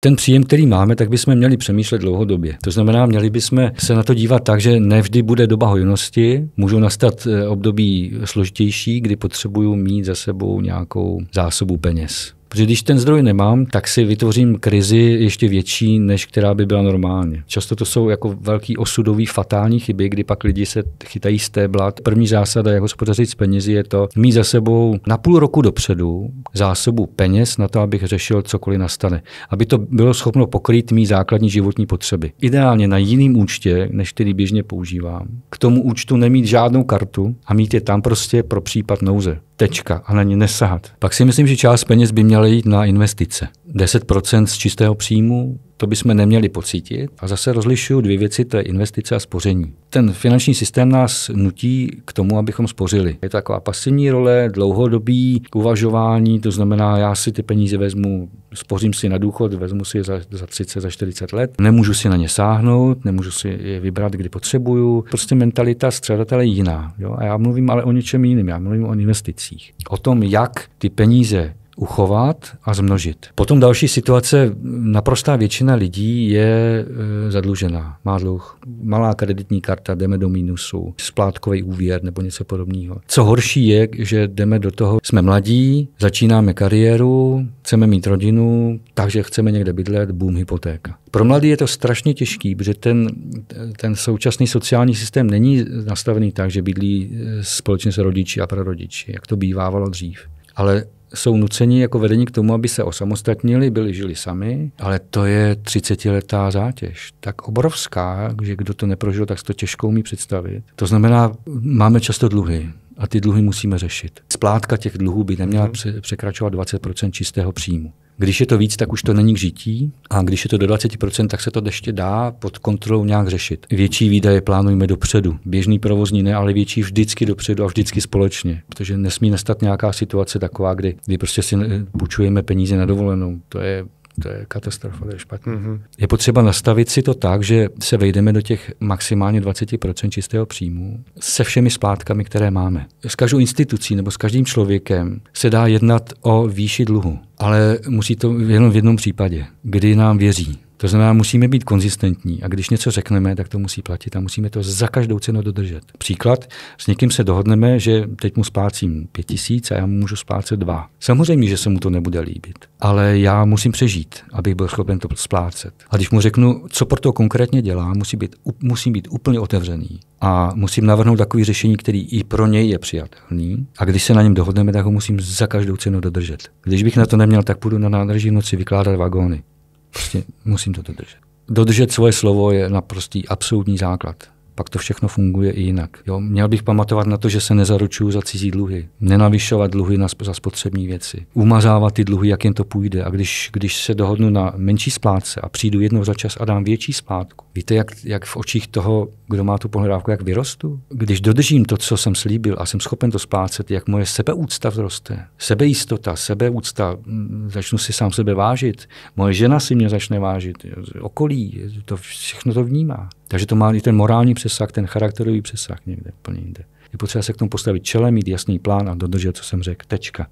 Ten příjem, který máme, tak bychom měli přemýšlet dlouhodobě. To znamená, měli bychom se na to dívat tak, že nevždy bude doba hojnosti, můžou nastat období složitější, kdy potřebuju mít za sebou nějakou zásobu peněz. Protože když ten zdroj nemám, tak si vytvořím krizi ještě větší, než která by byla normálně. Často to jsou jako velký osudový fatální chyby, kdy pak lidi se chytají stéblat. První zásada, jak hospodařit s penězi, je to mít za sebou na půl roku dopředu zásobu peněz na to, abych řešil cokoliv nastane. Aby to bylo schopno pokrýt mý základní životní potřeby. Ideálně na jiném účtě, než který běžně používám. K tomu účtu nemít žádnou kartu a mít je tam prostě pro případ nouze. Tečka a na ně nesahat. Pak si myslím, že část peněz by měla jít na investice. 10% z čistého příjmu, to bychom neměli pocítit. A zase rozlišuju dvě věci, to je investice a spoření. Ten finanční systém nás nutí k tomu, abychom spořili. Je to taková pasivní role, dlouhodobý uvažování, to znamená, já si ty peníze vezmu, spořím si na důchod, vezmu si je za 30, za 40 let, nemůžu si na ně sáhnout, nemůžu si je vybrat, kdy potřebuju. Prostě mentalita střadatele je jiná. Jo? A já mluvím ale o něčem jiném, já mluvím o investicích. O tom, jak ty peníze uchovat a zmnožit. Potom další situace, naprostá většina lidí je zadlužená, má dluh. Malá kreditní karta, jdeme do mínusu, splátkový úvěr nebo něco podobného. Co horší je, že jdeme do toho, jsme mladí, začínáme kariéru, chceme mít rodinu, takže chceme někde bydlet, boom, hypotéka. Pro mladý je to strašně těžký, protože ten současný sociální systém není nastavený tak, že bydlí společně s rodiči a prarodiči, jak to bývávalo dřív. Ale jsou nuceni jako vedení k tomu, aby se osamostatnili, žili sami, ale to je 30letá zátěž. Tak obrovská, že kdo to neprožil, tak si to těžko umí představit. To znamená, máme často dluhy a ty dluhy musíme řešit. Splátka těch dluhů by neměla překračovat 20% čistého příjmu. Když je to víc, tak už to není k žití a když je to do 20%, tak se to ještě dá pod kontrolou nějak řešit. Větší výdaje plánujeme dopředu. Běžný provozní ne, ale větší vždycky dopředu a vždycky společně. Protože nesmí nastat nějaká situace taková, kdy prostě si půjčujeme peníze na dovolenou. To je katastrofa, to je špatně. Je potřeba nastavit si to tak, že se vejdeme do těch maximálně 20% čistého příjmu se všemi splátkami, které máme. S každou institucí nebo s každým člověkem se dá jednat o výši dluhu, ale musí to jenom v jednom případě, kdy nám věří. To znamená, musíme být konzistentní a když něco řekneme, tak to musí platit a musíme to za každou cenu dodržet. Příklad, s někým se dohodneme, že teď mu splácím 5 000 a já mu můžu splácet 2. Samozřejmě, že se mu to nebude líbit, ale já musím přežít, abych byl schopen to splácet. A když mu řeknu, co pro to konkrétně dělá, musím být úplně otevřený a musím navrhnout takový řešení, který i pro něj je přijatelný. A když se na něm dohodneme, tak ho musím za každou cenu dodržet. Když bych na to neměl, tak půjdu na nádraží v noci vykládat vagóny. Prostě musím to dodržet. Dodržet svoje slovo je naprostý absolutní základ. Pak to všechno funguje i jinak. Jo? Měl bych pamatovat na to, že se nezaručuju za cizí dluhy. Nenavyšovat dluhy za spotřební věci. Umazávat ty dluhy, jak jen to půjde. A když se dohodnu na menší splátce a přijdu jednou za čas a dám větší splátku. Víte, jak v očích toho, kdo má tu pohledávku, jak vyrostu? Když dodržím to, co jsem slíbil a jsem schopen to splácet, jak moje sebeúcta vzroste. Sebejistota, sebeúcta, začnu si sám sebe vážit. Moje žena si mě začne vážit. Okolí, to všechno to vnímá. Takže to má i ten morální přesah, ten charakterový přesah někde úplně jinde. Je potřeba se k tomu postavit čelem, mít jasný plán a dodržet, co jsem řekl. Tečka.